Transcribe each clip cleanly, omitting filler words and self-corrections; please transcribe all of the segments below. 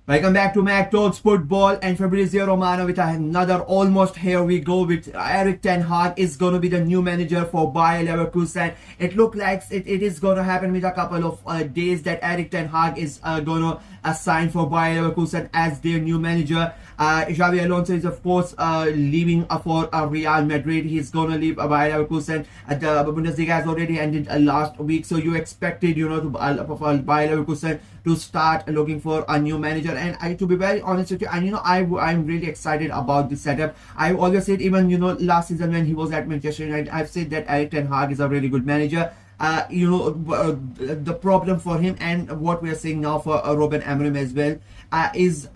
Welcome back to Mac Talks Football and Fabrizio Romano with another almost here we go with Erik Ten Hag is going to be the new manager for Bayer Leverkusen. It looks like it is going to happen with a couple of days that Erik Ten Hag is going to assign for Bayer Leverkusen as their new manager. Xabi Alonso is of course leaving for Real Madrid. He's going to leave Bayer Leverkusen. The Bundesliga has already ended last week, so you expected to Bayer Leverkusen to start looking for a new manager. And to be very honest with you, and I'm really excited about this setup. I always said, even last season when he was at Manchester United, I've said that Erik Ten Hag is a really good manager. The problem for him and what we are seeing now for Ruben Amorim as well is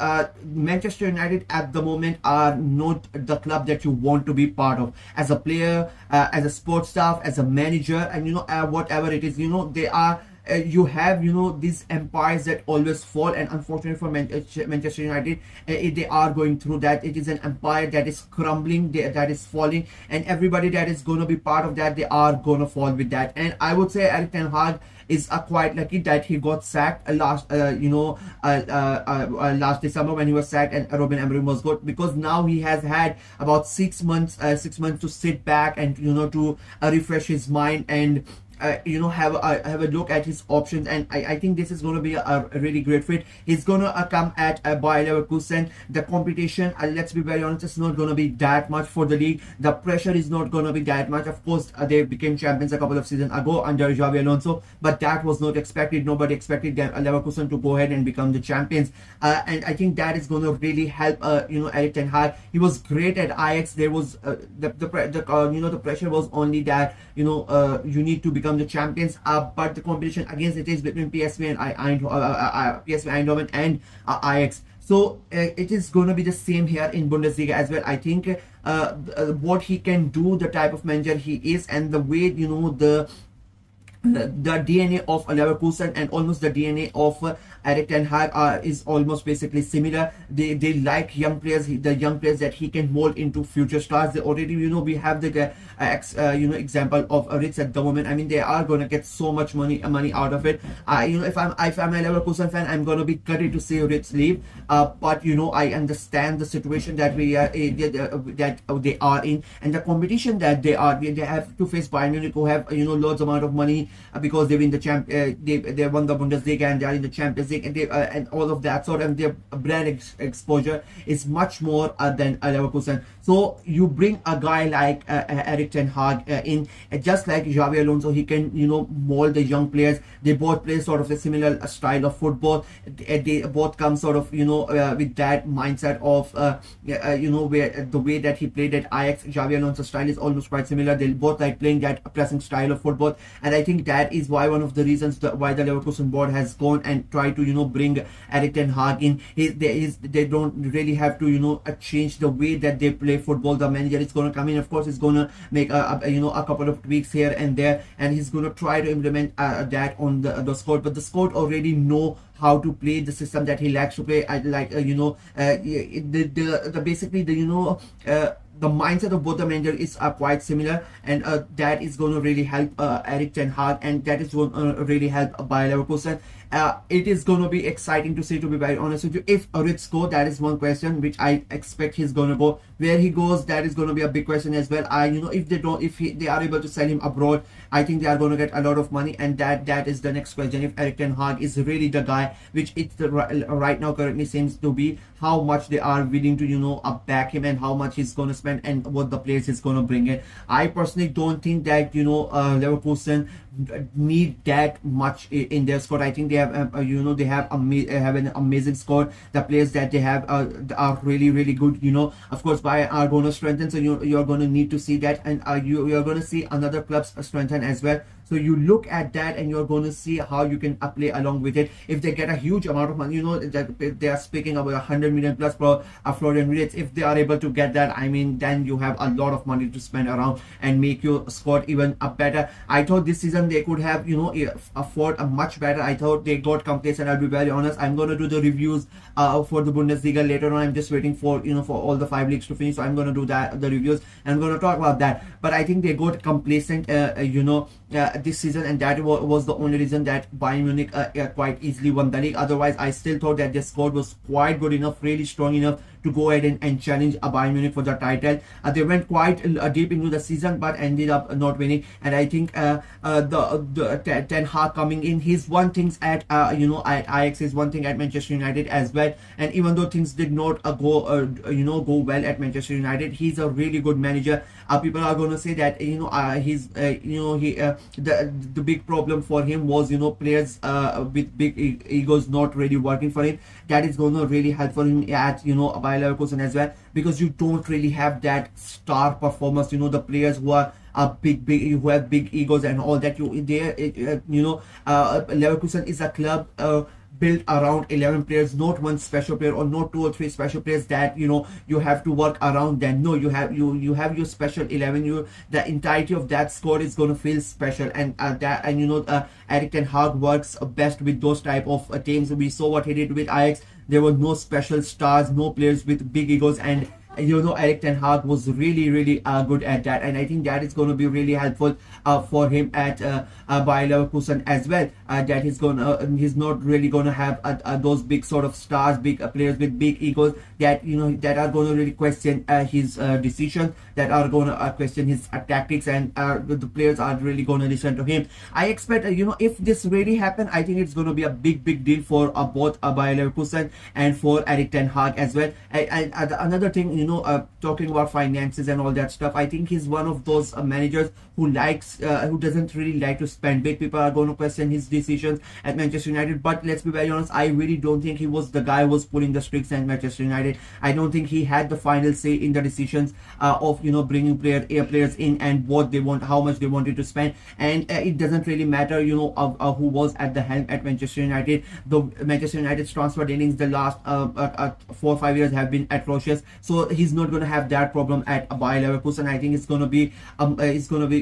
Manchester United at the moment are not the club that you want to be part of as a player, as a sports staff, as a manager, and whatever it is, they are. You have these empires that always fall, and unfortunately for Manchester United, they are going through that. It is an empire that is crumbling, that is falling, and everybody that is going to be part of that, they are going to fall with that. And I would say Erik Ten Hag is quite lucky that he got sacked last December when he was sacked and Ruben Amorim was good, because now he has had about 6 months to sit back and to refresh his mind and have a look at his options. And I think this is going to be a really great fit. He's going to come at Bayer Leverkusen. The competition, let's be very honest, it's not going to be that much for the league. The pressure is not going to be that much. Of course, they became champions a couple of seasons ago under Xabi Alonso, but that was not expected. Nobody expected them, Leverkusen to go ahead and become the champions. And I think that is going to really help Erik Ten Hag. He was great at Ajax. There was the pressure was only that you need to become the champions, but the competition against it is between PSV Eindhoven and Ajax. So it is going to be the same here in Bundesliga as well. I think what he can do, the type of manager he is, and the way the DNA of Leverkusen and almost the DNA of Erik Ten Hag is almost basically similar. They like young players, the young players that he can mold into future stars. They already, we have the example of Ritz at the moment. I mean, they are going to get so much money out of it. If I'm a Leverkusen fan, I'm going to be gutted to see Ritz leave. But I understand the situation that they are in, and the competition that they have to face Bayern Munich, who have loads amount of money because they win the they won the Bundesliga and they are in the Champions League, and and all of that sort, and their brand exposure is much more than Leverkusen. So you bring a guy like Erik Ten Hag in, just like Xabi Alonso. He can mold the young players. They both play sort of a similar style of football. They both come sort of with that mindset of where the way that he played at Ajax. Xabi Alonso's style is almost quite similar. They both like playing that pressing style of football, and I think that is why one of the reasons why the Leverkusen board has gone and tried to bring Erik Ten Hag in. They don't really have to change the way that they play football. The manager is going to come in, of course, he's going to make a couple of tweaks here and there, and he's going to try to implement that on the squad. But the squad already know how to play the system that he likes to play. Basically the mindset of both the manager is quite similar, and that is going to really help Erik Ten Hag, and that is going to really help Bayer Leverkusen. It is going to be exciting to see, to be very honest with you. If Ritz go, that is one question which I expect he's going to go. Where he goes, that is going to be a big question as well. If they are able to sell him abroad, I think they are going to get a lot of money, and that is the next question. If Erik Ten Hag is really the guy, which it right now currently seems to be, how much they are willing to back him, and how much he's going to spend, and what the players he's going to bring in. I personally don't think that Leverkusen need that much in their squad. I think they have they have an amazing squad. The players that they have are really good. Of course, Bayern are going to strengthen, so you're going to need to see that, and you're going to see another clubs strengthen as well. So you look at that and you're going to see how you can play along with it. If they get a huge amount of money, that they are speaking about 100 million plus for Florian Wirtz. If they are able to get that, I mean, then you have a lot of money to spend around and make your squad even better. I thought this season they could have afford a much better. I thought they got complacent. I'll be very honest. I'm going to do the reviews for the Bundesliga later on. I'm just waiting for for all the 5 leagues to finish, so I'm going to do the reviews, and I'm going to talk about that. But I think they got complacent this season, and that was the only reason that Bayern Munich quite easily won the league. Otherwise, I still thought that their squad was quite good enough, really strong enough to go ahead and challenge a Bayern Munich for the title. They went quite deep into the season, but ended up not winning. And I think the Ten Hag coming in, he's won things at at Ajax, is one thing at Manchester United as well. And even though things did not go well at Manchester United, he's a really good manager. People are going to say that the big problem for him was players with big egos not really working for him. That is going to really help for him at Bayer Leverkusen as well, because you don't really have that star performance. The players who are big who have big egos and all that. Leverkusen is a club built around 11 players, not one special player or not 2 or 3 special players that you have to work around them. No, you have your special 11. The entirety of that squad is going to feel special, and Erik Ten Hag works best with those type of teams. We saw what he did with Ajax. There were no special stars, no players with big egos, and Erik Ten Hag was really good at that, and I think that is going to be really helpful for him at Bayer Leverkusen as well. That he's not really going to have those big sort of stars, big players with big egos that that are going to really question his decisions, that are going to question his tactics, and the players are really going to listen to him. I expect if this really happen, I think it's going to be a big deal for both Bayer Leverkusen and for Erik Ten Hag as well. And another thing, talking about finances and all that stuff, I think he's one of those managers who doesn't really like to spend big. People are going to question his decisions at Manchester United, but let's be very honest, I really don't think he was the guy who was pulling the strings at Manchester United. I don't think he had the final say in the decisions of bringing players in and what they want, how much they wanted to spend. And it doesn't really matter who was at the helm at Manchester United. The Manchester United's transfer dealings the last 4 or 5 years have been atrocious, so he's not going to have that problem at Bayer Leverkusen. I think it's going to be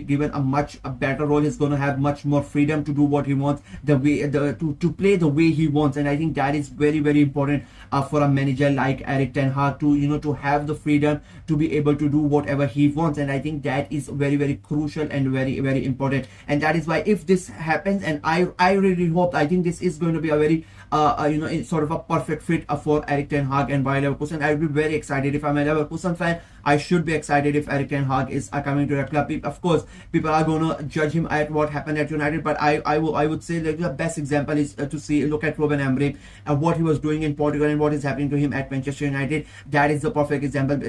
given a better role. He's going to have much more freedom to do what he wants, to play the way he wants. And I think that is very important for a manager like Erik Ten Hag to have the freedom to be able to do whatever he wants. And I think that is very crucial and very important. And that is why if this happens, and I really hope, I think this is going to be a very sort of a perfect fit for Erik Ten Hag and Bayer Leverkusen. I will be very excited. If I'm a Leverkusen fan, I should be excited if Erik Ten Hag is coming to the club. Of course, people are going to judge him at what happened at United, but I would say like the best example is look at Ruben Amorim and what he was doing in Portugal and what is happening to him at Manchester United. That is the perfect example.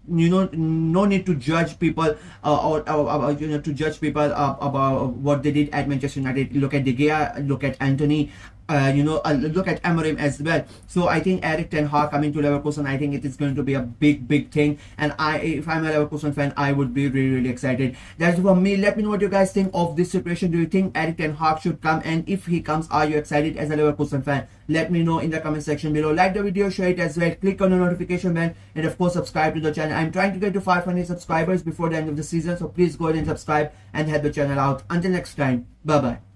No need to judge people to judge people about what they did at Manchester United. Look at De Gea, look at Anthony, look at Amorim as well. So I think Erik Ten Hag coming to Leverkusen, I think it is going to be a big thing, and if I'm a Leverkusen fan, I would be really excited. That's for me. Let me know what you guys think of this situation. Do you think Erik Ten Hag should come? And if he comes, are you excited as a Leverkusen fan? Let me know in the comment section below. Like the video, share it as well, click on the notification bell, and of course subscribe to the channel. I'm trying to get to 500 subscribers before the end of the season, so please go ahead and subscribe and help the channel out. Until next time, bye bye.